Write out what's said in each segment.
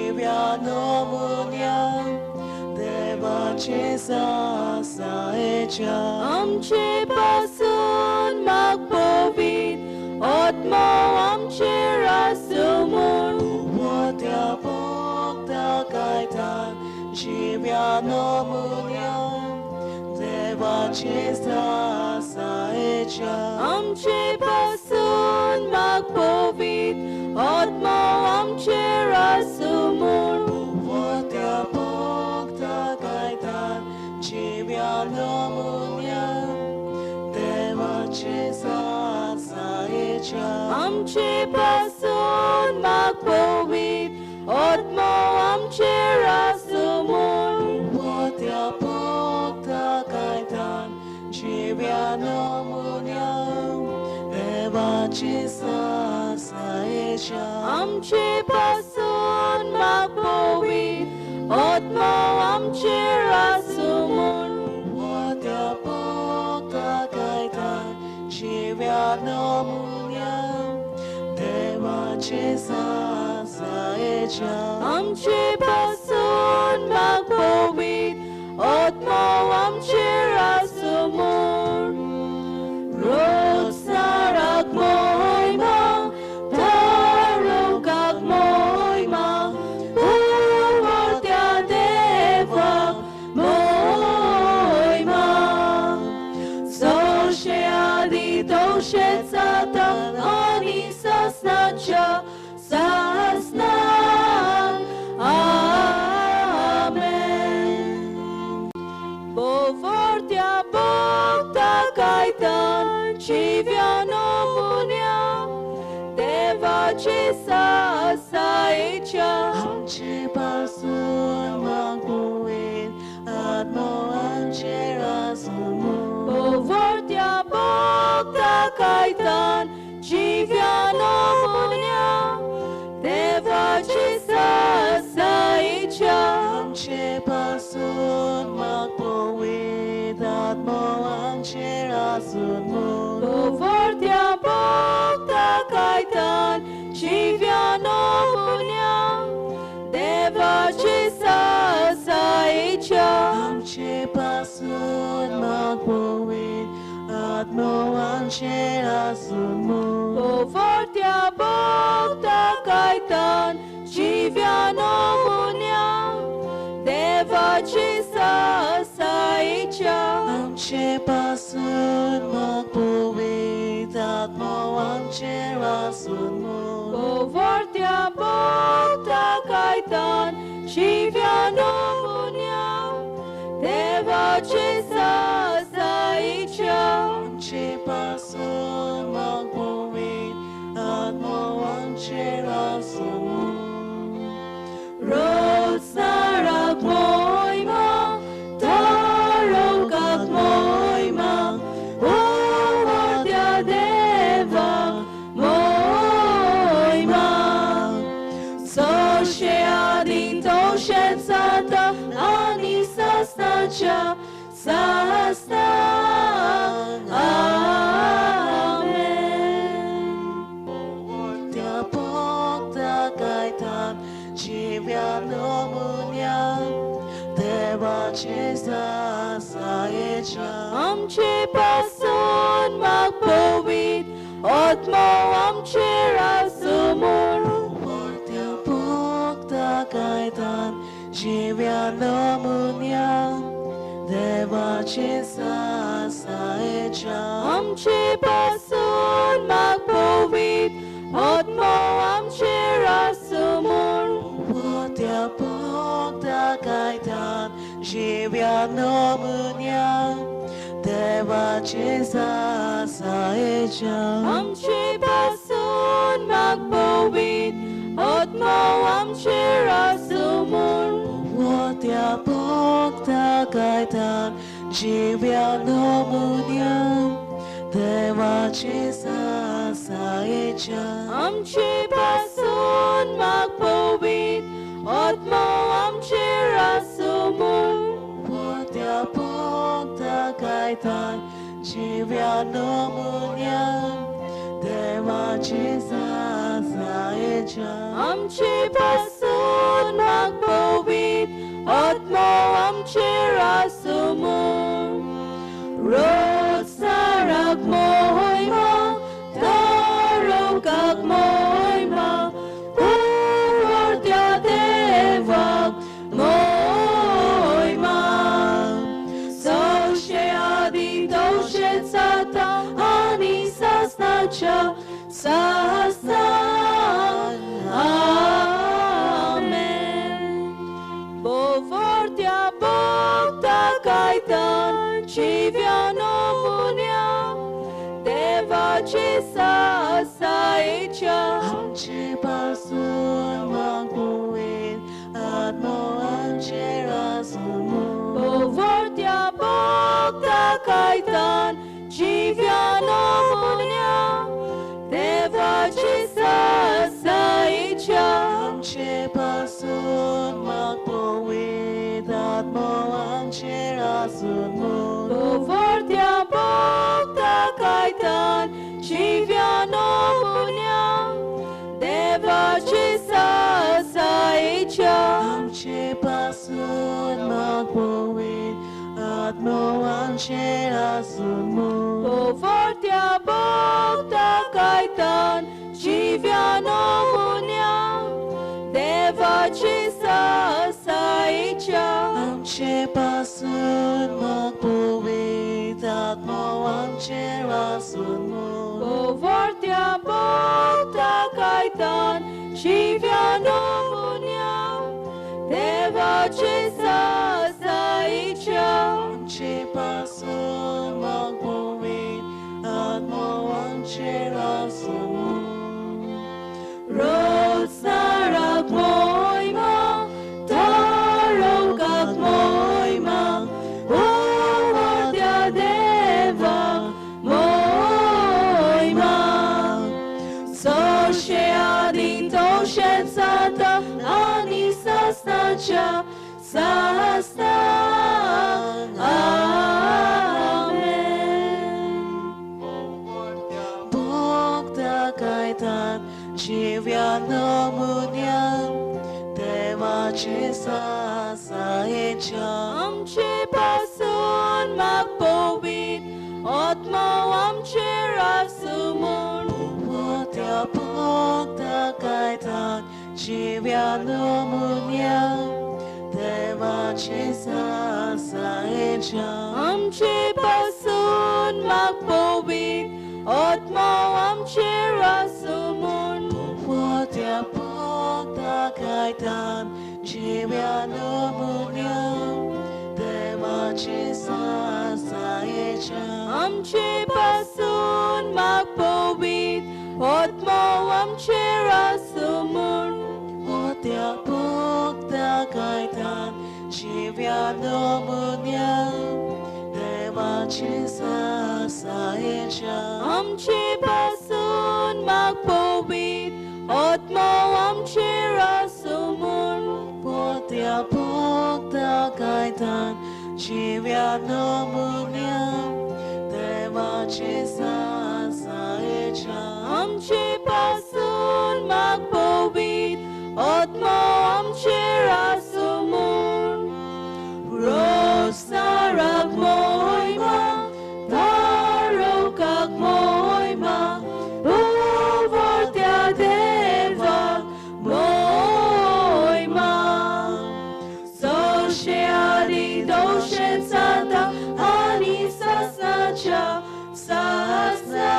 지변 오무냐 대바치 사사에자 Amche pasun magpobit Otmo amche rasumur 부와tia 복다 가이탄 지변 오무냐 대바치 사사에자 Amche pasun magpobit Otmo amche rasumur 부와tia 복다 가이탄 지변 오무냐 대바치 사사에자 Amche pasun magpobit Otmo amche rasumur 부와tia 복다 가이탄 지변 오무냐 대바치 사사에자 Amche pasun magpobit Otmo amche rasumur 부와tia 복다 가이탄 지변 오무냐 대바치 사사에자 Amche pasun magpobit Otmo amche rasumur Rotsarak mo'y ma Tarukak mo'y ma Uwartya deva mo'y ma Soshe adito shetata Ani sasnacha Sasna Amen Bovortia Bogda Kaitan Chivyano Munya Deva Chisa Saicha Amche pasun magbuin at mo ang chirasumo Bovortia Bogda Kaitan Chivyano Munya Deva Chisa Saicha Amche pasun magbuin at mo ang chirasumo Bovortia Bogda Kaitan Chivyano Munya Deva Chisa Saicha Amche pasun magbuin at mo ang chirasumo Bovortia Bogda Kaitan Chivyano Munya Deva Chisa Saicha Amche pasun magbuin at mo ang chirasumo Bovortia Bogda Kaitan Chivyano Munya Deva Chisa Saicha Amche pasun magbuin at mo ang chirasumo Rotsarak mo'y ma Tarukak mo'y ma Uwartya deva mo'y ma Soshe adito shetsata Ani sasnacha Sasna Amen Buwatia Bogda Kaitan Chivyam Nomunya Devachi Sasaecha Amche pasun magpobit Otmo amche rasumur Buwatia Bogda Kaitan Chivyam Nomunya Devachi Sasaecha Amche pasun magpobit Otmo amche rasumur Buwatia Bogda Kaitan Chivyam Nomunya Devachi Sasaecha Amche pasun magpobit Otmo amche rasumur Buwatia Bogda Kaitan Chivyam Nomunya Devachi Sasaecha Amche pasun magpobit Otmo amche rasumur Buwatia Bogda Kaitan Chivyam Nomunya देवाची सासायेच्या आमचे पासून मागपोवीत आत्मो आमचेर आसुमून रोज साराक मोहिमा तारोकाक मोहिमा पुरवर्त्या देवाक मोहिमा zawsze adi doshe zata ani sasnacha sasa amen Bovortia bogta kaitan chiviano munia deva chisa saicha आमचे पासून मागोवेत आत्मो आमचेर आसुमून Bovortia bogta kaitan chiviano munia deva chisa saicha आमचे पासून मागोवेत आत्मो आमचेर आसुमून Bovortia bogta kaitan chiviano munia deva chisa saicha आमचे पासून मागोवेत आत्मो आमचेर आसुमून Bovortia bogta kaitan chiviano munia deva chisa saicha आमचे पासून मागोवेत आत्मो आमचेर आसुमून Bovortia bogta kaitan chiviano munia deva chisa saicha आमचे पासून मागोवेत आत्मो आमचेर आसुमून Roz sarak moima tarokak moima Bovortia devak moima Zawsze adi doshe zata ani sasnacha sasa amen Bogda kaitan chiviano munia devachi sasayecha आमचे पासून मागपोवीत आत्मो आमचेर आसुमून Bogda bogda kaitan chiviano munia devachi sasayecha आमचे पासून मागपोवीत आत्मो आमचेर आसुमून Bogda bogda kaitan chiviano munia devachi sasayecha आमचे पासून मागपोवीत आत्मो आमचेर आसुमून Bogda bogda kaitan chiviano munia devachi sasayecha आमचे पासून मागपोवीत आत्मो आमचेर आसुमून Bogda bogda kaitan chiviano munia devachi sasayecha आमचे पासून मागपोवीत आत्मो आमचेर आसुमून रोज साराक मोहिमा तारोकाक मोहिमा Bovortia devak mohiमा Zawsze adi doshe zata ani sasnacha sasa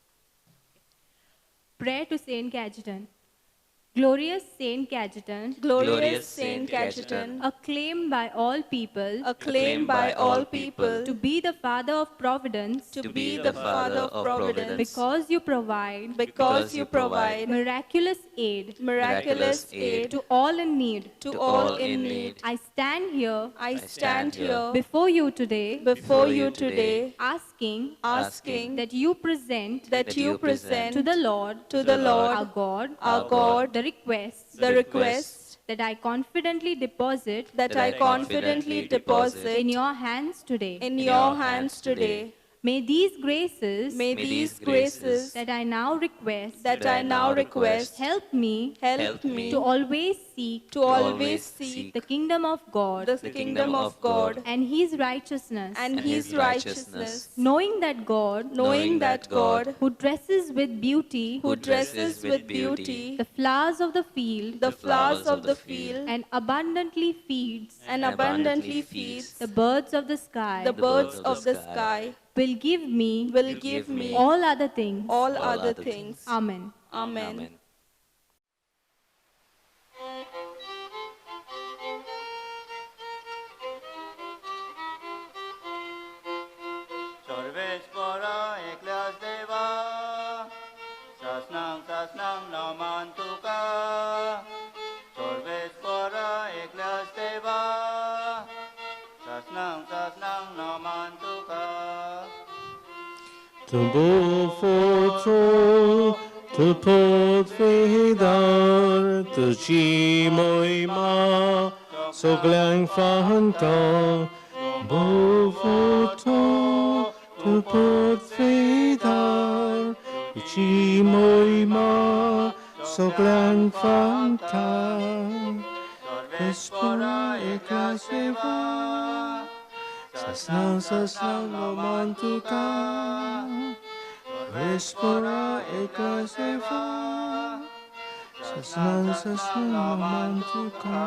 amen Prayer to Saint Cajetan. Glorious Saint Cajetan, Glorious Saint Cajetan, acclaimed by all people acclaimed by all people to be the Father of Providence, to be the Father of Providence, because you provide because you provide miraculous aid miraculous aid to all in need. to all in need. I stand here I stand here before you today, before you today, asking asking that you present that you present to the Lord to the Lord our God our God the requests the requests that I confidently deposit that I confidently deposit in your hands today. in your hands today. May these graces May these graces that I now request that I now request help me help me to always seek to always seek the kingdom of God the kingdom of God and His righteousness, and His righteousness, knowing that God, knowing that God, who dresses with beauty who dresses with beauty the flowers of the field the flowers of the field and abundantly feeds and abundantly feeds the birds of the sky, the birds of the sky, will give me all other things. other things. Amen. Amen. Sarvespara eklas deva, sasnang namantuka. Sarvespara eklas deva, sasnang namantuka. To move forth, to put vidare, to chi moi ma, så gläng fanta. Move forth, to put vidare, to chi moi ma, så gläng fanta. Vespera eklas deva, sasnang namantuka. Vespera eklas deva, sasnang namantuka.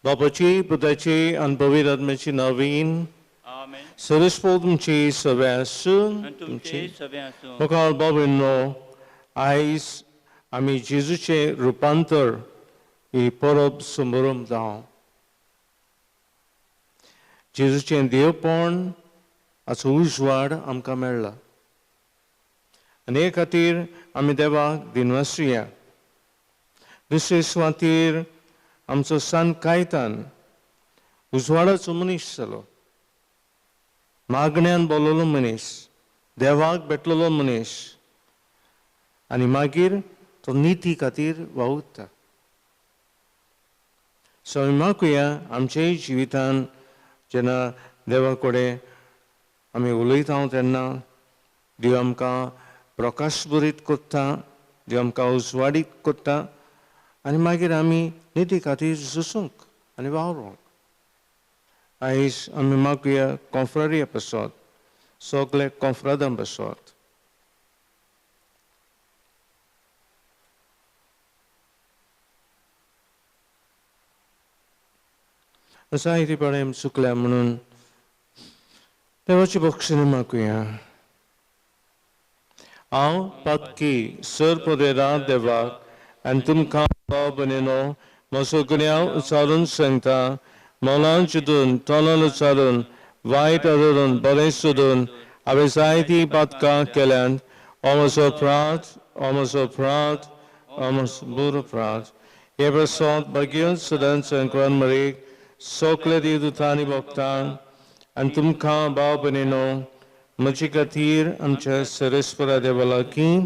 Bapaci, Putaci, and Paviratmaci Naveen, Amen. Saraspotumci Savesu, Antumche saveasu. Mokal Babino, Ais, Ami Jesuce Rupantar, I Porob Sumurum Down. Jesuce Deoporn, as usual, amka merla. Ane खातीर आमी देवाक दिनवासुया. दुसरे सुवातेर आमचो San Caitan उजवाडाचो मनीस जालो. मागण्यांत बोललो मनीस, देवाक भेटलेलो मनीस, आनी मागीर तो निती खातीर वावुरता. सो आमी मागुया आमच्याय जिवितान जेन्ना देवा कडेन आमी उलयता तेन्ना देव आमकां प्रकाशभरीत करता, देव आमकां उजवाडीत करता आनी मागीर आमी निती खातीर झुजूंक आनी वावरूंक. आयज आमी मागुया कॉन्फ्रारिया पासत, सगळे कॉन्फ्रादां पासत. जायती पाडें चुकल्या म्हणून देवाची बक्षिणी मागुया. हांव पातकी सर पोदेरा देवाक आनी तुमकां भाव भयणीनो म्हजो गुन्यांव उचारून सांगता. मोलान चिंतून तोंडान उचारून वायट आदरून बरें सोदून हांवें जायतीं पातकां केल्यांत. हो म्हजो अपराध, हो म्हजो अपराध, हो म्हजो बुरो अपराध. हे प्रसोद बेगीन सदांच संकवान मरीक सगळे देवदूतांनी भोगतां आनी तुमकां भाव भयणीनो म्हजे खातीर आमच्या सर्वेस्परा देवा लागीं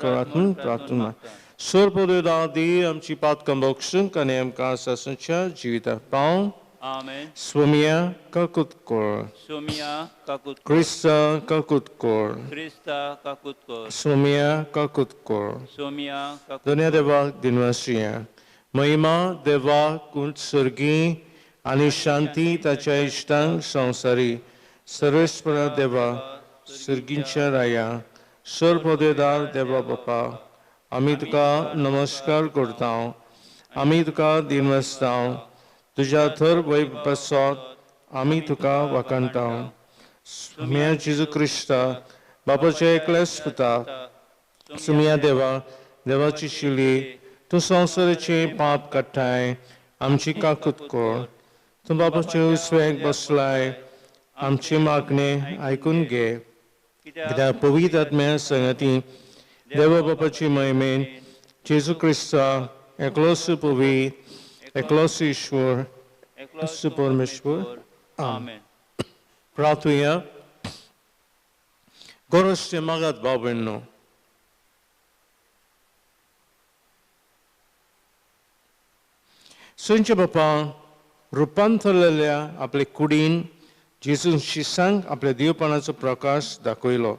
करातून प्रार्थना. सर पोदेरा दी आमची पातकां बक्षूंक आनी आमकां सासणच्या जिविताक पावंक. Amen. Swamiya Kakutkor, Sumia kakut. Krista Kakutkor, Krista kakutkor. Swamiya Kakutkor. Sumia kakut. Dunia Deva Dinwasiya, Mahima Deva Kuntsurgi, Ani Shanti Tacha Ishtang Sansari, Sarvespara Deva, Sirgincha Raya, Sarpodedar Deva Bapa, Amituka Namaskar Kurtao, Amituka Dinwastao, तुझ्या थर वैभवसोत आमी तुका वखणटां. सुम्या जेजू Crysta बापाच्या एकल्याच पुता सुम्या देवा देवाची शिली तूं संवसाराचे पाप काडटाय आमची काकूत कर. तूं बापाचे उसव्याक बसलाय आमची मागणी आयकून घे. कित्याक पवित्र आत्म्या संगती देवा बापाची महिमेन जेजू क्रिस्ता एकलोस पवित्र एकलोस ईश्वर एकलोस परमेश्वर. Amen. प्रार्थूया. गोरसचे मागात भाव भयणो, सुंच्या बापान रुपांतरलेल्या आपले कुडीन जेजून शिसांक आपल्या दिवपणाचो प्रकाश दाखयलो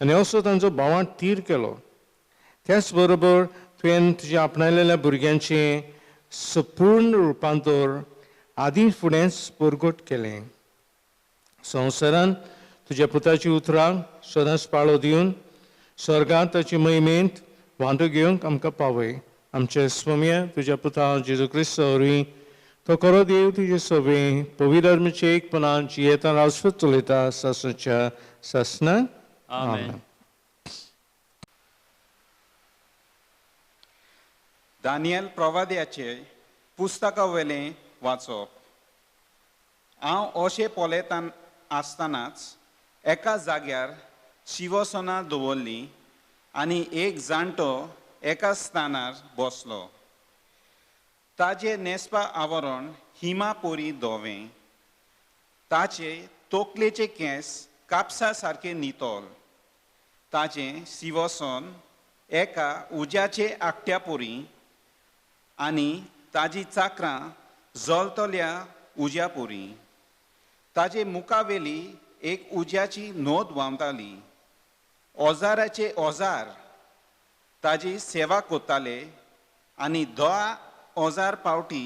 आनी असो तांचो भावांत तीर केलो. त्याच बरोबर तुवें तुज्या आपणायलेल्या भुरग्यांचें संपूर्ण रुपांतर आदी फुडेंच परगट केलें. संवसारांत तुज्या पुताची उतरां सदांच पाळो दिवन स्वर्गांत ताची महिमेंत वांटो घेवंक आमकां पावय. आमचे स्वाम्या तुज्या पुता जेजू क्रिस्त वरवीं तो खरो देव तुजे सभे पविधर्माचे एकपणान जियेता राजवत चलयता सासणाच्या सासणाक. आमेन. दानियल प्रवाद्याचे पुस्तका वेलें वाचप. हांव अशें पळयता आसतनाच एका जाग्यार शिवसना दवरली आनी एक जाणटो एका स्थानार बसलो. ताजे नेस्पा आवरण हिमा पोरी धोवें. ताचे तोकलेचे केंस कापसा सारके नितोल. ताचें शिवसन एका उज्याचे आकट्या पोरी आनी ताजी चाकरां जळटल्या उज्या पोरी. ताजे मुखावेली एक उज्याची नोद व्हांवताली. ओजाराचे ओजार ताजी सेवा कोत्ताले आनी 10 ओजार पावटी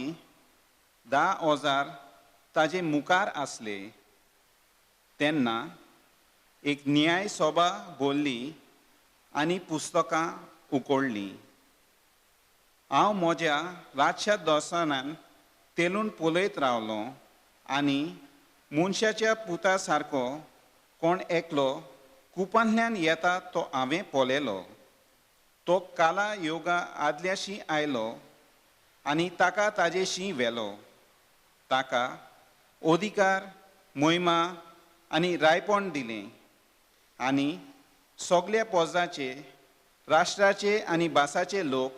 10 ओजार ताजे मुखार आसले. तेन्ना एक न्याय सभा बोल्ली आनी पुस्तकां उकोडलीं. हांव म्हज्या रातच्या दोसानान तेलून पळयत रावलो आनी मनशाच्या पुता सारको कोण एकलो कुपांतल्यान येता तो हांवें पळयलो. तो काला योगा आदल्याशी आयलो आनी ताका ताजेशी व्हेलो. ताका अधिकार मोहिमा आनी रायपण दिलें आनी सगळ्या पोजाचे राष्ट्राचे आनी भासाचे लोक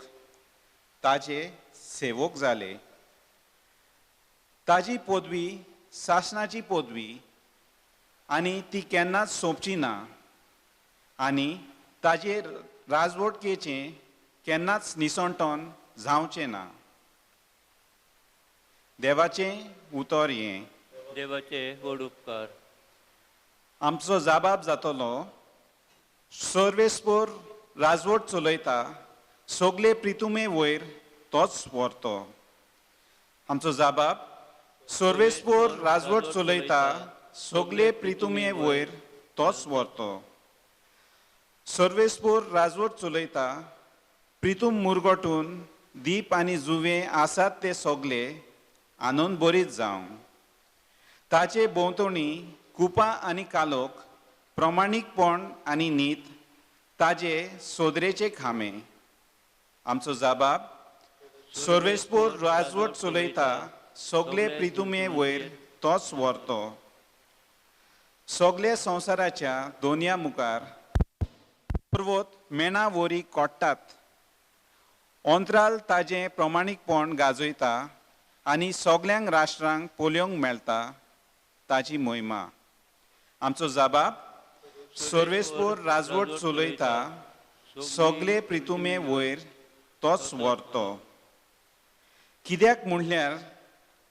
ताजे सेवक जाले. ताजी पदवी शासनाची पदवी आनी ती केन्नाच सोंपची ना आनी ताजे राजवटकेचें केन्नाच निसंतोन जावचें ना. देवाचें उतर हें. देवाचे व्हड उपकार. आमचो जबाब जातलो सर्वेस्पोर राजवट चलयता सगळे प्रितुमे वयर तोच व्हरतो. आमचो जबाब सर्वेस्पोर राजवट चलयता सगळे प्रितुमे वयर तोच व्हरतो. सर्वेस्पोर राजवट चलयता प्रितूम मुरगोटून दीप आनी जुवे आसात ते सगळे आनंद बरीत जावं. ताचे भोंवतणी कुपां आनी कालोक प्रमाणीकपण आनी नीत ताजे सोदरेचे खांबे. आमचो जबाब सर्वेस्पोर राजवट चलयता सगळे प्रितुमे वयर तोच व्हरतो. सगळे संवसाराच्या दोनया मुखार पर्वत मेणा वरी कोट्टात. अंतराल ताजें प्रमाणीकपण गाजयता आनी सगळ्यांक राष्ट्रांक पळोवंक मेळटा ताची मोहिमा. आमचो जबाब सर्वेस्पोर राजवट चलयता सगळे प्रितुमे वयर तोच व्हरतो. कित्याक म्हणल्यार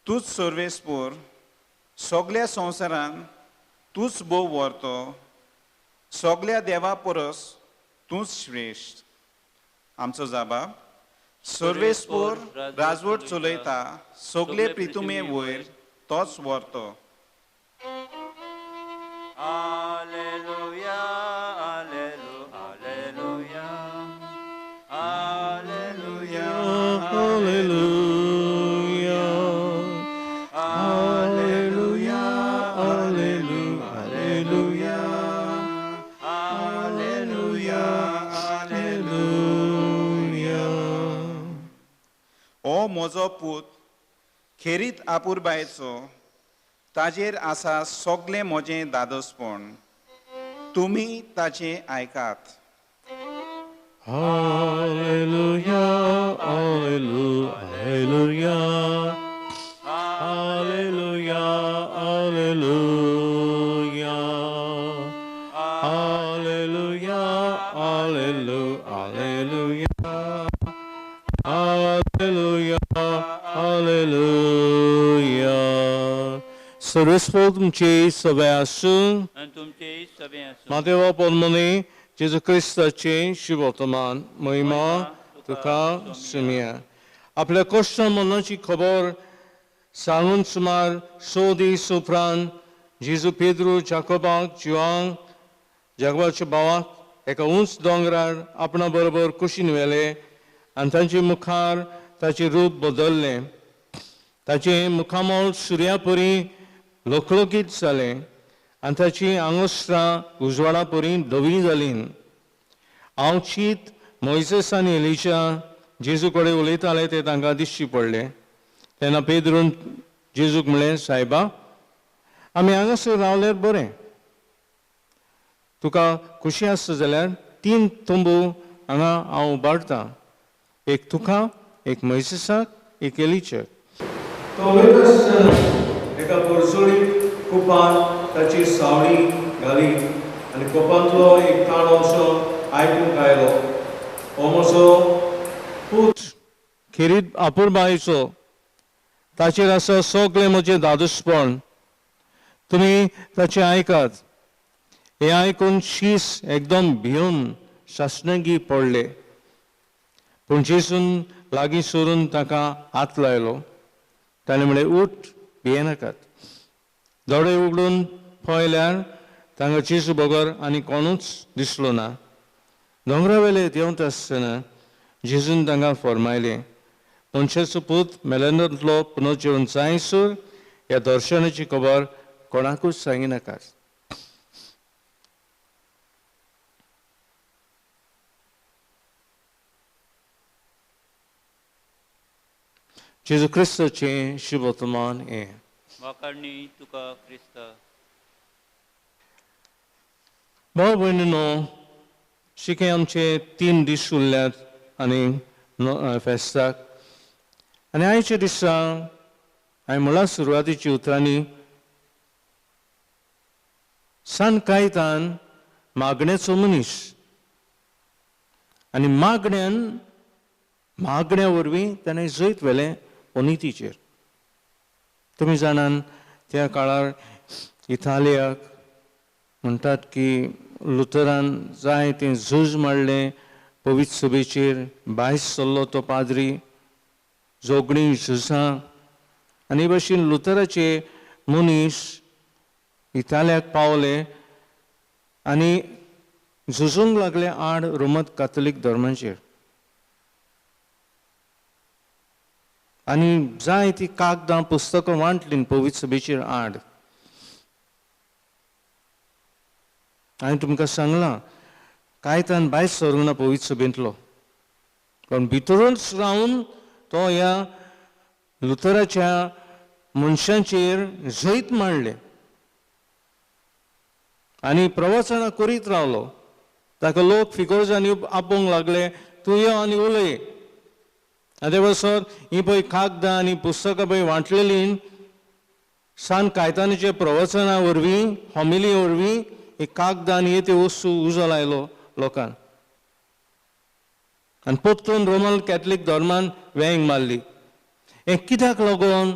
तूच सर्वेस्पोर सगळ्या संवसारांत तूच भोव व्हरतो. सगळ्या देवा परस तूंच श्रेश्ठ. आमचो जबाब सर्वेस्पोर राजवट चलयता सगळे प्रितुमे वयर तोच व्हरतो. Alleluia, alleluia, alleluia, Hallelujah. Hallelujah. Hallelujah. Hallelujah. Hallelujah. Hallelujah. ओ म्हजो पूत खेरीत आपुरबायेचो ताजेर आसा सगळें म्हजें दादोसपण. तुमी ताचें आयकात. Hallelujah. Hallelujah. Hallelujah. Hallelujah. Hallelujah. Hallelujah. Hallelujah. Hallelujah. Hallelujah, Hallelujah. सर्वस्व तुमचे सवय आसूं आणि तुमचे सभे असो मातेवा पद्मनी जेजू क्रिस्ताचे शुभवर्तमान महिमा तुका सुमिया आपल्या कष्ट मनाची खबर सांगून सुमार 100 दीस उपरांत जेजू पेद्रू जाकोबाक जुआंक जाकोबाच्या भावाक एका उंच दोंगरार आपणा बरोबर कुशीन व्हेले आनी तांचे मुखार ताचे रूप बदललें ताचे मुखामोल सुर्या परी लोकलोकीत जालें आनी ताची आंगोस्त्रां उजवाडा परी धवी जालीं हांव चीत मोइसेस आनी एलिशा जेजू कडेन उलयताले ते तांकां दिश्टी पडले तेन्ना पेद्रून जेजूक म्हणलें सायबा आमी हांगासर रावल्यार बरें तुका खुशी आसता जाल्यार 3 तंबू हांगा हांव उबारतां एक तुका एक मोइसेसाक एक एलिशाक तो वयता आसतना एका परसोळीक कुपान ताची सावळी घाली आनी कुपांतलो एक ताणो असो आयकूंक आयलो हो म्हजो पूत खेरीत आपुरबायेचो ताचेर आसा सगळें म्हजें दादूसपण तुमी ताचें आयकात हें आयकून शीस एकदम भिवन शासनगी पडले पूण जेजून लागीं सरून ताका हात लायलो ताणें म्हणलें उठ भियेनाकात दोळे उगडून पळयल्यार तांकां जेजू बगर आनी कोणूच दिसलो ना दोंगरा वेले देंवता आसतना जेजून तांकां फरमायलें मनशाचो पूत मेलेंतलो पुनर्जीवन जायसर ह्या दर्शनाची खबर कोणाकूच सांगिनाकात जेजू क्रिस्ताचें शुभवर्तमान हें वाकाडणी तुका क्रिस्ता भाव भयणीनो शिके आमचे 3 दीस उरल्यात आनी फेस्ताक आनी आयच्या दिसा हांवें म्हळ्यार सुरवातीची उतरांनी सान कायतान मागण्याचो मनीस आनी मागण्या वरवीं ताणें जैत व्हेलें अनितीचेर तुमी जाणान त्या काळार इटालियाक म्हणटात की लुथरान जाय तें झूज मारलें पवित्र सभेचेर भायर सरलो तो पाद्री जोगणी झुजां आनी भाशेन लुथराचे मनीस इटालियाक पावले आनी झुजूंक लागले आड रोमन कॅथोलीक धर्माचेर आनी जाय ती कागदां पुस्तकां वांटलीं पवित्र सभेचेर आड हांवें तुमकां सांगलां कायतान भायर सरूंक ना पवित्र सभेंतलो पण भितरूच रावन तो ह्या लुथराच्या मनशांचेर जैत मारलें आनी प्रवचनां करीत रावलो ताका लोक फिगोर्जांनी आपोवंक लागले तूं यो आनी उलय आनी बसोन ही पळय कागदां आनी पुस्तकां पळय वांटलेलीं सान कायतानाच्या प्रवचना वरवीं होमिली वरवीं ही कागदां आनी हे त्यो वस्तू उजो लायलो लोकांक आनी परतून रोमन कॅथलीक धर्मान वेंग मारली हें कित्याक लागून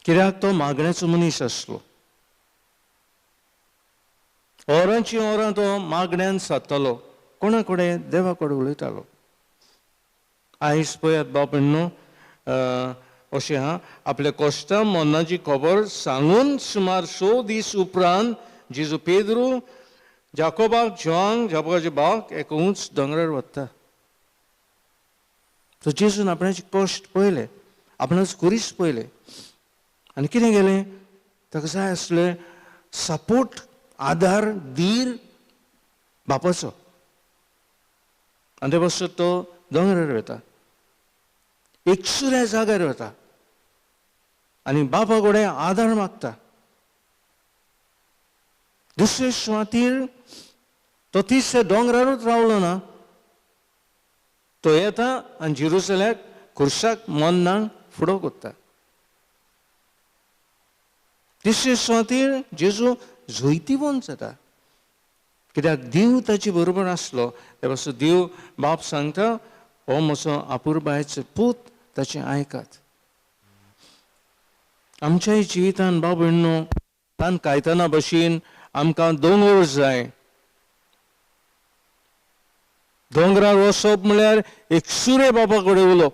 कित्याक तो मागण्याचो मनीस आसलो ओरांची ओरां तो मागण्यान सादतालो कोणा कडेन देवा कडेन उलयतालो आयज पळयात बाब भयणीनो अशें हा आपल्या कश्टां मरणाची खबर सांगून सुमार 100 दीस उपरांत जेजू पेद्रू जाकोबाक जोआंक जाकोबाच्या भावाक एका उंच दोंगरार वता तो जेजून आपणाचे कश्ट पळयले आपणाचो कुरीस पळयले आनी कितें केलें ताका जाय आसलें सपोर्ट आधार धीर बापाचो आनी ते पासत तो दोंगरार वता एकसुऱ्या जाग्यार वता आनी बापा कडेन आदार मागता दुसरे सुवातीर तो तिसऱ्या दोंगरारूच रावलो ना तो येता आनी जेरुसलेमाक खुर्साक मोन्नाक फुडो कोत्ता तिसरे सुवातीर जेजू जैतिवंत जाता कित्याक देव ताचे बरोबर आसलो ते पासून देव बाप सांगता हो म्हजो आपुरबायेचो पूत ताचें आयकात. आमच्याय जिवितान बाब भयणो तान कायताना भशेन आमकां दोंगर जाय. दोंगरार वचप म्हळ्यार एक सुरे बाबा कडेन उलोवप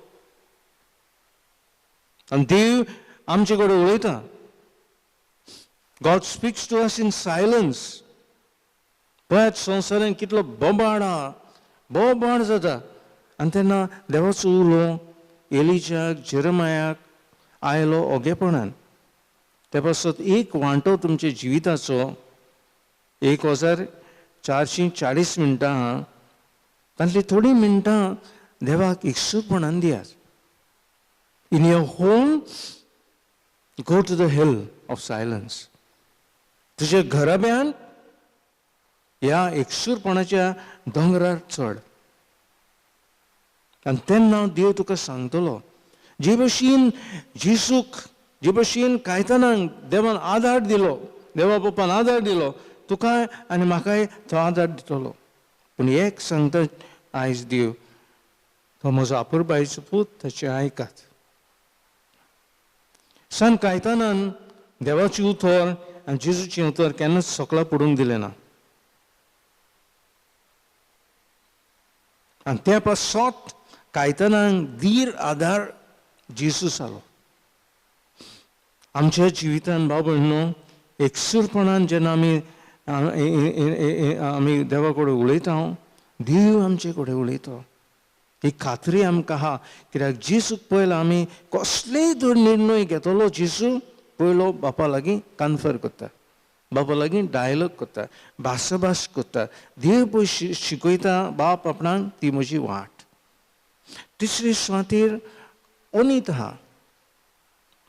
आनी देव आमचे कडेन उलयता. God speaks to us in silence. पळयात संवसारान कितलो बोबाड जाता आनी तेन्ना देवाचो उलो एलिजाक जेरमायाक आयलो ओगेपणान. ते पासत एक वांटो तुमच्या जिविताचो 1440 मिनटां आहा तांतली थोडी मिनटां देवाक एकसूरपणान दियात. In your home go to the hill of silence. तुज्या घराब्यान ह्या एकसूरपणाच्या दोंगरार चड आनी तेन्ना देव तुका सांगतलो जे भशेन जेसूक जे भशेन कायतानांक देवान आदार दिलो, देवा बापान आदार दिलो, तुकाय आनी म्हाकाय तो आदार दितलो. पूण एक सांगता आयज देव तो म्हजो आपुरबायेचो पूत ताचें आयकात. सान कायतानान देवाचें उतर आनी जेजूचें उतर केन्नाच सोकला पडूंक दिलें ना. आनी त्या पासत कायतानांक धीर आदार जेजू जालो. आमच्या जिवितान बाब भयणो एकसूरपणान जेन्ना आमी देवा कडेन उलयता देव आमचे कडेन उलयता. ही खात्री आमकां आहा कित्याक जेजूक पयलो आमी कसलेय जर निर्णय घेतलो जेजू पयलो बापा लागीं कन्फर करता, बापा लागीं डायलॉग करता, भासाभास करता. देव पळय शिकयता बाप आपणाक ती म्हजी वाट. तिसरे सुवातेर ओनीत आहा.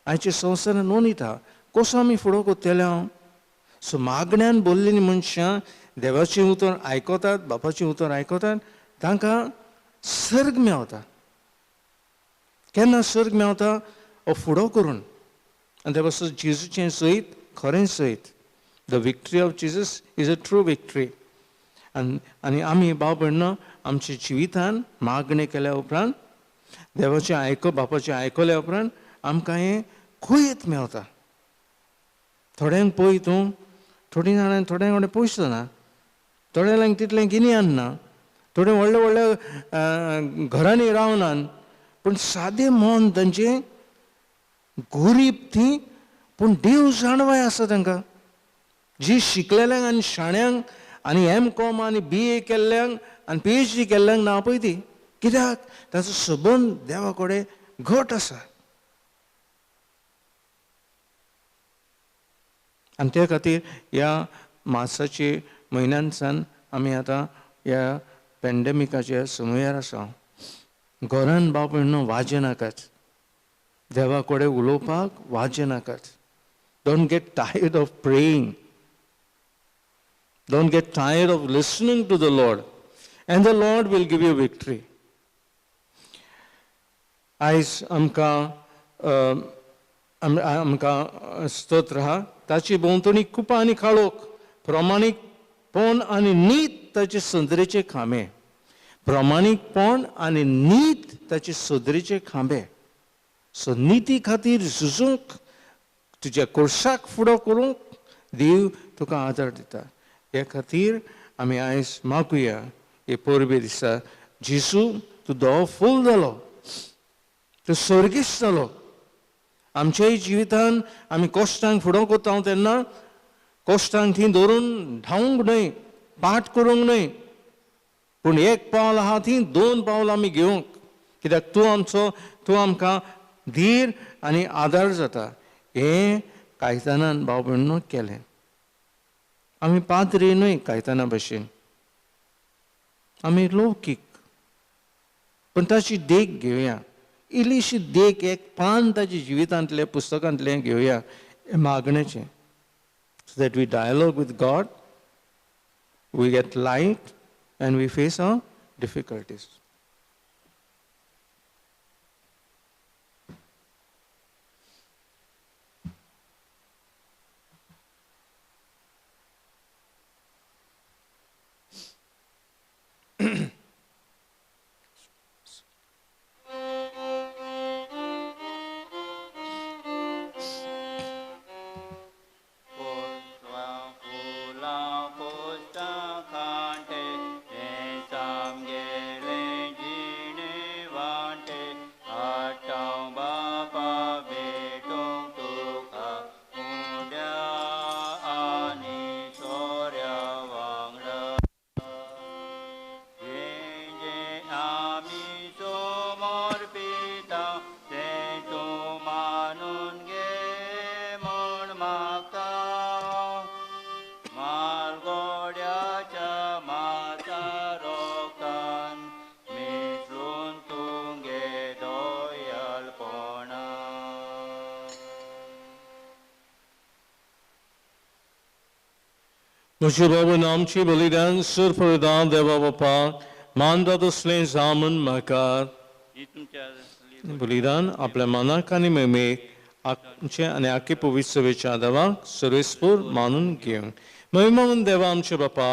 आयच्या संवसारान ओनीत आहा. कसो आमी फुडो करतले हांव. सो मागण्यांन भरलेलीं मनशां देवाचें उतर आयकतात, बापाचें उतर आयकतात, तांकां सर्ग मेवता. केन्ना सर्ग मेवता हो फुडो करून. आनी त्या पासून जेजूचें सयत खरें सयत. The victory of Jesus is a true victory. आनी आमी भाव भयणो आमच्या जिवितान मागणी केल्या उपरांत देवाचें बापाचें आयकल्या उपरांत आमकां हें खुयत मेवता. थोड्यांक पळय तूं थोडीं जाणांक थोड्यां कडेन पयसो ना, थोड्यांक तितलें गिन्यान ना, थोडे व्हडले व्हडले घरांनी रावनात, पूण सादें मन तांचें गरीब ती पूण देव जाणवाय आसा तांकां. जी शिकलेल्यांक आनी शाण्यांक आनी M.Com आनी BA केल्ल्यांक आनी PhD केल्ल्यांक ना पळय ती. कित्याक ताचो संबंद देवा कडेन घट आसा. आनी त्या खातीर ह्या मार्चाचे म्हयन्यांतसान आमी आतां ह्या पॅन्डेमिकाच्या समयार आसा. घरान बाब भयणो वाजें नाकात. देवा कडेन उलोवपाक वाजें नाकात. Don't get tired of praying. Don't get tired of listening to the Lord, and the Lord will give you victory. आयज आमकां स्तोत्र आहा ताची भोंवतणी कुपां आनी काळोख, प्रामाणीकपण आनी नीत ताचे सदरेचे खांबे. प्रामाणीकपण आनी नीत ताचे सदरेचे खांबे. सो निती खातीर झुजूंक, तुज्या कोर्साक फुडो करूंक देव तुका आदार दिता. हे खातीर आमी आयज मागुया हे परबे दिसा जेजू तूं दोव फूल जालो, तूं सर्गीस जालो. आमच्याय जिवितान आमी कश्टांक फुडो करता तेन्ना कश्टांक थंय धरून धांवूंक न्हय, पाट करूंक न्हय, पूण एक पावल आहा थंय 2 पावल आमी घेवंक. कित्याक तूं आमकां धीर आनी आदार जाता. हें कायतानान भाव भयणो केलें. आमी पाद्री न्हय कायताना भशेन, आमी लौकीक, पूण ताची देख घेवया. इल्लीशी देख एक पान ताच्या जिवितांतलें पुस्तकांतलें घेवया मागणेचें. So that we dialogue with God, we get light and we face our difficulties. म्हज्या बाबा नामची बलिदान सर परिधान देवा बापा मानदा तसलें जामून म्हाका ही तुमच्या बलिदान आपल्या मनाक आनी मेमेक आमचे आनी आख्खे पवित्र सभेच्या देवाक सर्वेस्पूर मानून घेवंक महिमान देवा आमचे बापा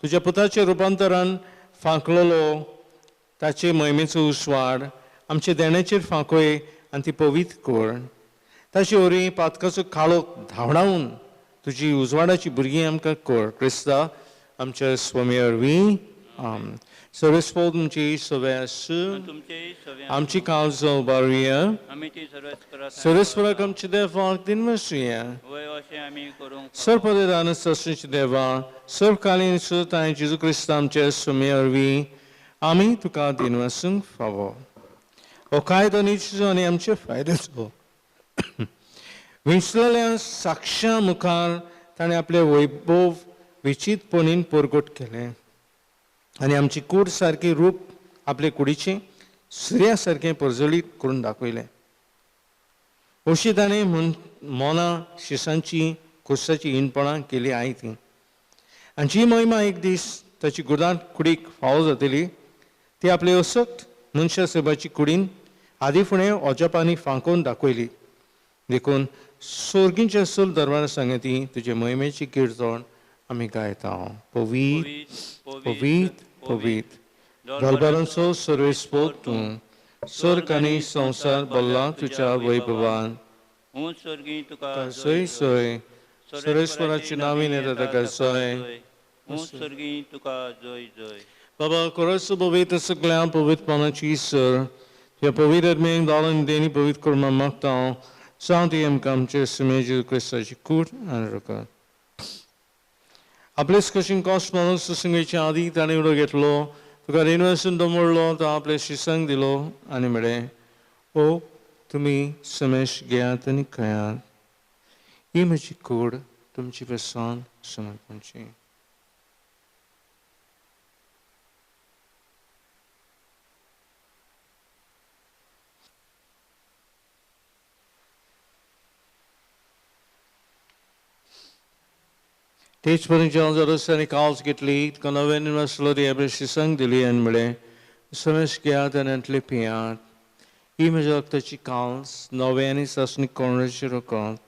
तुज्या पुताच्या रुपांतरान फांकलोलो ताचे महिमेचो उस्वाड आमचे देण्याचेर फांकय आनी ती पवित्र कर ताचे वरी पातकाचो काळोख धांवडावन तुजी उजवाडाची भुरगीं आमकां कर क्रिस्ता आमच्या स्वामी वरवीं सर्वेस्पोद तुमची सवे तुमचे सगळे आमची काळजो उबारुया आमी ती सर्वेस्पराक सर्वेस्पराक आमचे देवाक दिनवसुया वय अशें आमी करूंक सर्पदेदान ससणीचे देवा सर्वकालीन सुत हांवें जेजू क्रिस्त आमचे स्वामी वरवीं आमी तुका दिनवसूंक फावो हो कायदो निजो आनी आमचे फायद्याचो विंचलेल्या साक्षां मुखार ताणें आपले वैभव विचितपणीन परगट केलें आनी आमची कूड सारकी रूप आपले कुडीचें सुर्या सारकें परजळीत करून दाखयलें अशी ताणें मोना शिसांची कुर्साची इणपणां केली आय ती आनी जी महिमा एक दीस ताची गुदार कुडीक फावो जातली ती आपले असक्त मनशा सभाची कुडीन आदी फुडें ओजापांनी फांकोवन दाखयली देखून सोर्गींच्या सूल दरबार सांगती तुजे महिमेची किर्तन आमी गायता पवित्र पवित्र पवित्र दरबारांचो सर्वेस्पोद तूं स्वर्ग आनी संवसार भल्ला तुज्या वैभवान हूं स्वर्गी तुका सय सय सर्वेस्पराची नांवीं येता ताका सय हूं स्वर्गी तुका जय जय बाबा खरोच पवित्र सगळ्या पवित्रपणाची सर ह्या पवित्र आत्मेक दाळून देणी पवित्र करून मागता सांगती आमकां आमचे सुमे जेजू क्रिस्ताची कूड आनी रगत आपलेच कशीन कॉस्मॉस सुसंगेच्या आदी ताणें उडो घेतलो तुका रेनवसून दमळलो तो आपल्या शिसांक दिलो आनी म्हळें ओ तुमी समेश घेयात आनी खयात ही म्हजी कूड तुमची पसंद समर्पणची तेच पर्यंत जेवण जाताना कावच घेतली तुका नव्यान नासलो ती आपल्या शिसांक दिली आनी म्हळें समेश घेयात आनी अंतले पियात ही म्हज्या रक्ताची कावस नवे आनी सासणी कोंडराची रगत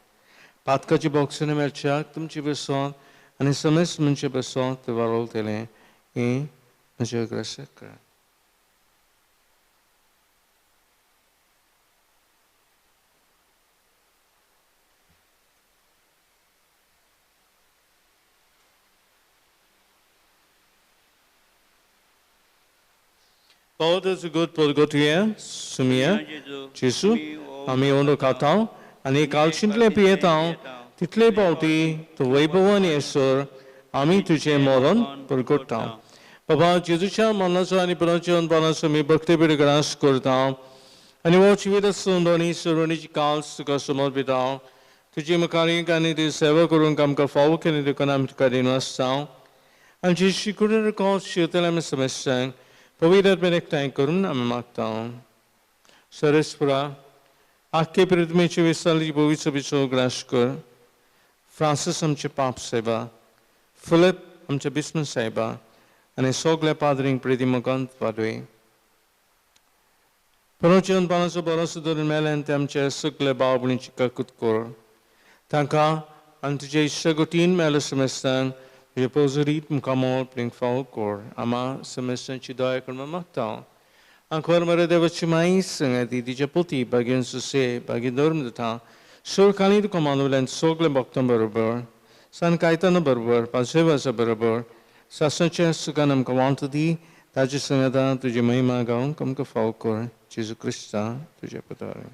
पातकाची बॉक्सांनी मेळच्याक तुमची बसोत आनी समेश म्हणजे बसोत ते वारोलतलें ही म्हज्या ग्रसाक करा Paul is a good Polgotia, Sumia, Jesu, आमी ओंडो खाता आनी कालशिंतले पियेता तितले पावटी तो वैभवान येसर आमी तुजें मरण परगट्टा बाबा जेजूच्या मरणाचो आनी पुनर्जीवनपणाचो मी भक्ती पिढी ग्रास करता आनी हो जिवीत सोंदोनी सरोणीची काल तुका समर्पिता तुजी मुखारीक आनी ती सेवा करूंक आमकां फावो केली देखून आमी तुका दिवन आसता आनी जी शिकून कॉस शिवतले आमी समस्यांक पवित्र आत्मेन एकठांय करून आमी मागता सर्वेस्परा आख्खे प्रितमेचे विस्तारची पवित्र सभेचो ग्रास कर फ्रांसीस आमचे पाप साहेबा फिलिप आमचे बिस्मन साहेबा आनी सगल्या पाद्रींक प्रितीमकांत वाडोय पुनर्जीवनपणाचो भरोसो धरून मेल्यान ते आमचे सगळे भाव भयणीची काकूत कर तांकां आनी तुजे इश्ट गोटीन मेलो समस्तांक reposorit mkamol pring falkor, ama semestern chidoy kon mamaktaw. Ang kormare devachimai sangati di japuti bagin suse bagin dorm data, sur kali du komanulen sogle boktam berber, san kaitana berber, paseva sa berber, sasanchen sukanam kawantadi, taji sangata tuji mahima gaun kam ka falkor, Jesus Christa tuji patare.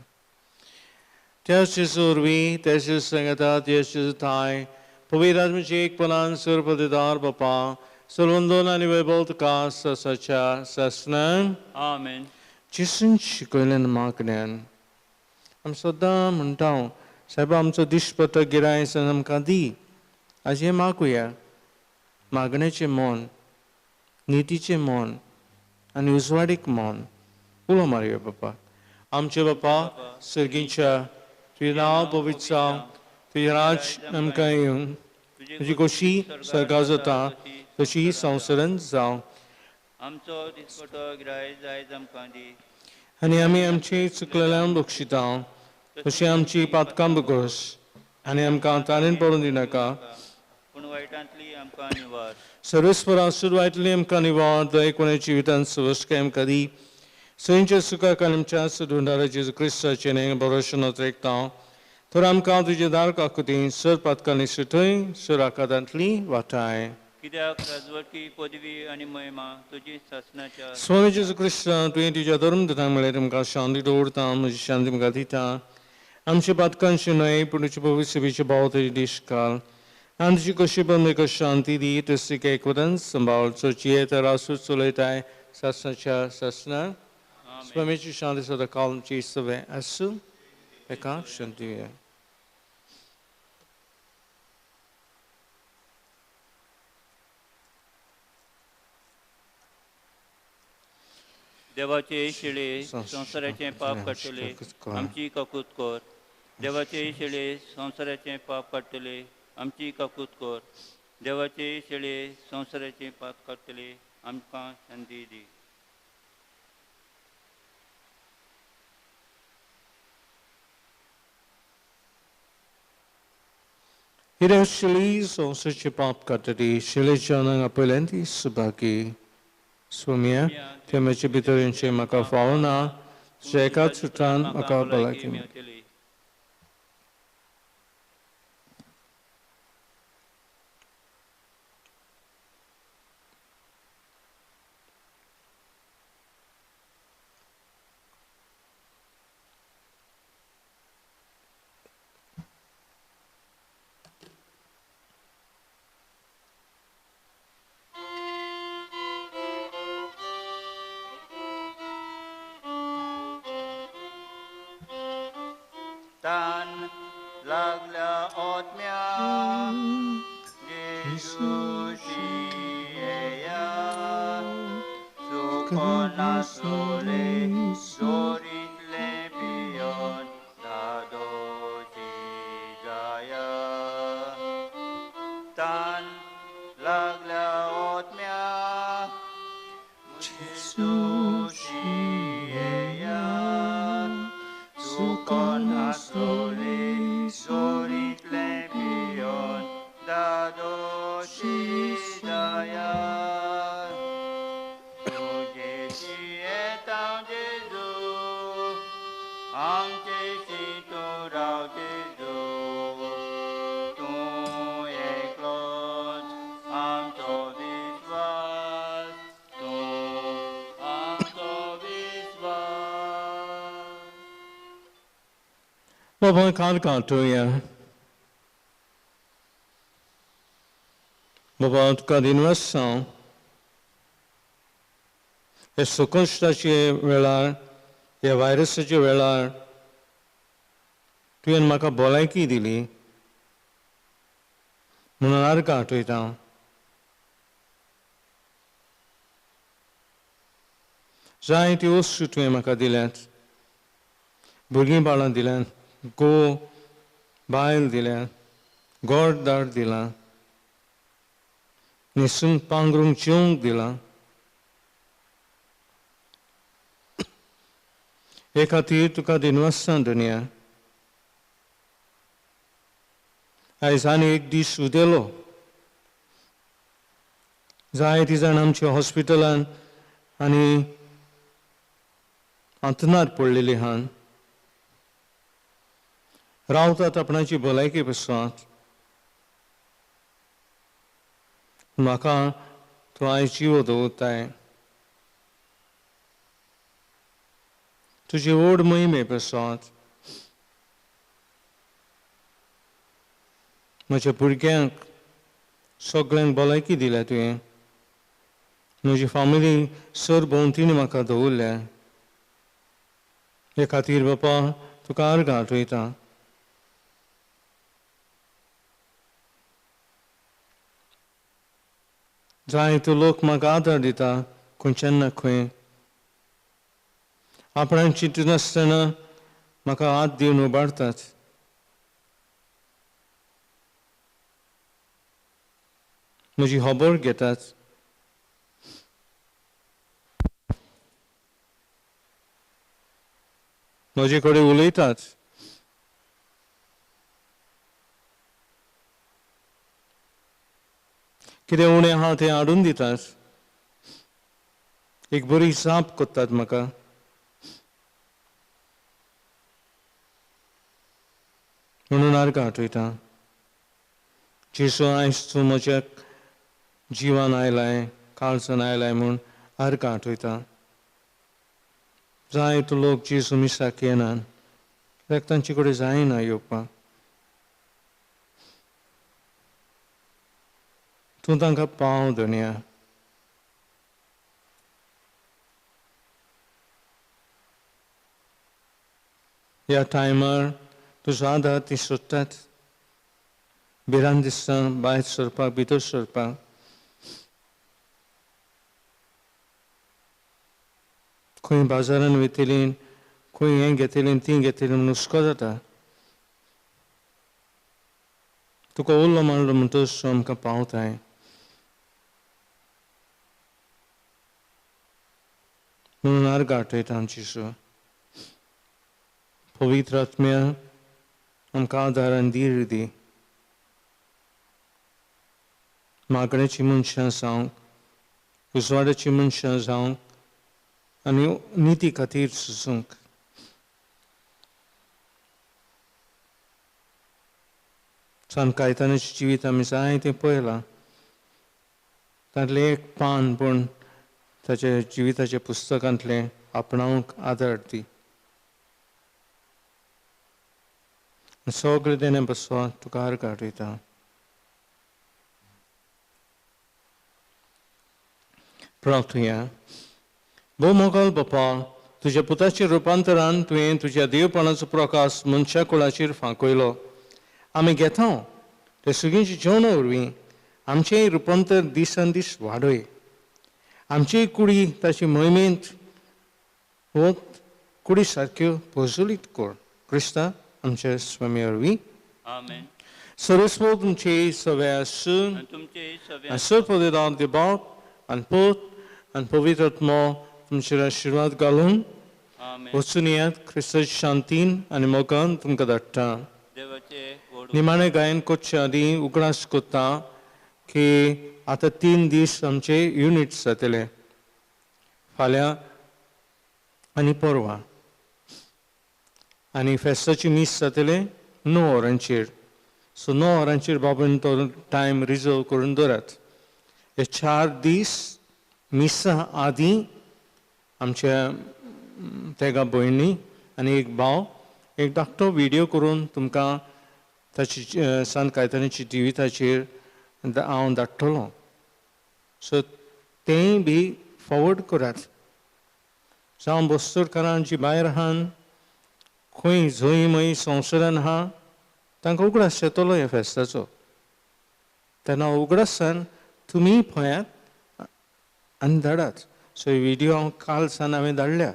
Tesis urvi, tesis sangata, tesis thai, Pavirajmachik Palan Surpadidar Bapa, Survandona Niveboltaka Sasacha Sasnan, Amen. Chisun Chikoilan Maknan. Am Sodam Untao, Sabam so Dishpata Girai Sanam Kadi, Aje Makuya, Magneche Mon, Nitiche Mon, and Uswadik Mon, Ula Maria Papa, Amche Papa, Sergincha, Trinal Povitsa, Tiraj Namkayung, Jikoshi Sargazata, Tashi Sansaran Zao, Amcho Diskoto Grai Zai Zamkandi, Haniami Amchi Suklalam Bukshita, Tashiamchi Patkambagos, Haniam Kantarin Porundinaka, Punvaitantli Amkanivar, Sarvispara Sudvaitliam Kanivar, the Equanachivitan Savaskem Kadi, Sainja Suka Kanimcha Sudundara Jesus Christa Cheneng Boroshan Trekta, Turam Kantu Jadar Kakutin, Sir Patkani Sutui, Surakadantli Vatai. Kidak Razwati Podivi Animoema, Tuji Sasnacha, Swami Jesus Christa, 20 Jadurum, the Tamalatum Kashandi Dortam, Shandim Gadita, Amshipat Kanshinai, Puduchipovich about the Dishkal, and Jikoshipa Mika Shanti, the Etastic Equidance, Sambal, Sochieta Rasu Suletai, Sasnacha Sasna, Swami Shanti Soda Kalm Chisave Asu, Eka Shanti. देवाचे शिळे संसाराचे पाप काडटले आमची ककूत कर देवाचे शिळे संसाराचे पाप काडटले आमची ककूत कर देवाचे शिळे संसाराचे पाप काडटले आमकां संधी दी Hira Shili संसाराचे पाप काडटली शिलेच्यान आपयलेंती Subhagi Swamia, Temachi Bitorinche Maka Fauna, Shekat Sutan Maka Balakim. Tan lagla otmia Jesusia Sukona sole Sorin lepion Dado jaya Tan lagla otmia Jesusia Sukon asoli sorit lepion dado shidaya Tuje si etang Jesu Ang jesi turau Jesu Tu eklos ang to viswas Tu ang to viswas Baba Kankantuya Baba Kadinvasan Esukunstachi Velar, a virus such a velar, Tuyan Maka Bolaki Dili, Munarka to it down. Zaiti Usu to Maka Dilet, Burgin Balan Dilan, Go Bail Dilan, God Dar Dilan, Nisun Pangrum Chung Dilan. Ekati tuka dinwasan dunia. Aizani ek di sudelo. जायतीं जाण आमच्या हॉस्पिटलान आनी अंतनार पडलेलीं आहात. रावतात आपणाची भलायकी बसोवंक. म्हाका तूं आयज जिवो दवरताय. तुजे व्हड मोहिमे बसोवंक. म्हज्या भुरग्यांक सगळ्यांक भलायकी दिल्या तुवें. म्हजी फामिली सर भोंवतीन म्हाका दवरल्या. हे खातीर बापा तुका आर्गां आठयता. जायतो लोक म्हाका आदार दिता खंयच्यान ना खंय. आपणाक चिंतनासतना म्हाका हात दिवन उबारतात. म्हजी खबर घेतात. म्हजे कडेन उलयतात. कितें उणें आहा तें हाडून दितात. एक बरी जाप कोत्तात म्हाका. म्हणून आर्गां आठयता. जेसू आयज तूं म्हज्या जिवान आयलाय, काळजान आयलाय म्हूण आर्गां आठयता. जायतो लोक जेसू मिसाक येनात कित्याक तांचे कडेन जायना येवपाक. तूं तांकां पाव दोनया. ह्या टायमार तुजो आदार ती सोदतात. भिरांत दिसता भायर सरपाक, भितर सरपाक. खंय बाजारान वयतलीं, खंय हें घेतलीं तीं घेतलीं म्हूण हुस्को जाता. तुका उरलो मारलो म्हणटच तूं आमकां पावताय. म्हणून आर्गां आठयता जेसू. पवित्र आत्म्या आमकां आदार आनी धीर दी. मागण्याची मनशां जावंक, उजवाडाची मनशां जावंक आनी निती खातीर झुजूंक. सान कायतानाचें जिवीत आमी जायतें पळयलां. तांतलें एक पान पूण ताच्या जिविताच्या पुस्तकांतलें आपणावंक आदार दी. सगळें देणे बसोवंक तुका आर्गां आठयता. प्रार्थया. भोव मोगाल बापा, तुज्या पुताच्या रुपांतरान तुवें तुज्या देवपणाचो प्रकाश मनशा कुळाचेर फांकयलो. आमी घेता ते सगळींच्या जेवणा वरवीं आमचेंय रुपांतर दिसान दीस वाडय. आमचीय कुडी ताची मोहिमेंत वत कुडी सारक्यो पोजोलीत कर. क्रिस्ता आमच्या स्वामी वरवीं. आमेन. सर्वस्व तुमचे सव्या आसून आनी तुमचे सगळे आनी सर्वपदार्थ देवाक आनी पूत आनी पवित्र आत्मा तुमचेर आशिर्वाद घालून आमेन. वचून येयात. क्रिस्ताची शांतीन आनी मोगान तुमकां धाडटा. देवाचे व्हड निमाणें गायन करचे आदीं उगडास कोत्ता की आतां 3 दीस आमचे युनिट्स जातले. फाल्यां आनी परवां. आनी फेस्ताची मीस जातले 9 वरांचेर. सो 9 वरांचेर बाबून तो टायम रिजर्व करून दवरात. हे 4 दीस मिसा आदीं आमच्या तेगा भयणी आनी एक भाव एक धाकटो व्हिडियो करून तुमकां ताची सांत कायतानाची जिविताचेर हांव धाडटलों. सो तेंय बी फॉवर्ड करात. जावं बस्तोरकारां जीं भायर आहात, खंय जंय मय संवसारान आहा, तांकां उगडास येतलो ह्या फेस्ताचो. तेन्ना उगडासान तुमी पळयात आनी धाडात. सो व्हिडियो हांव काल सान हांवें धाडल्या.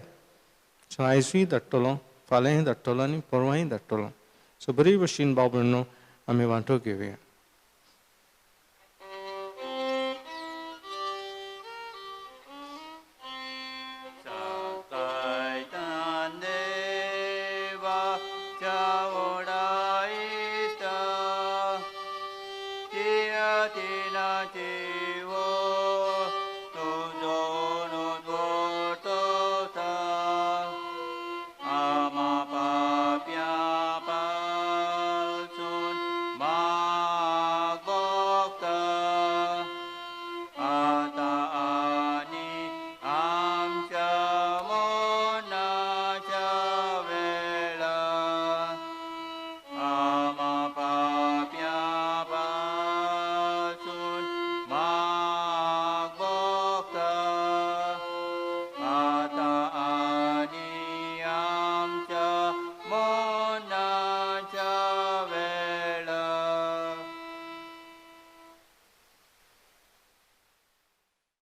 सो आयजूय धाडटलो, फाल्यांय धाडटलो आनी परवांय धाडटलो. सो बरे भशेन भाव भयणो आमी वांटो घेवया. Tia tina tivo यो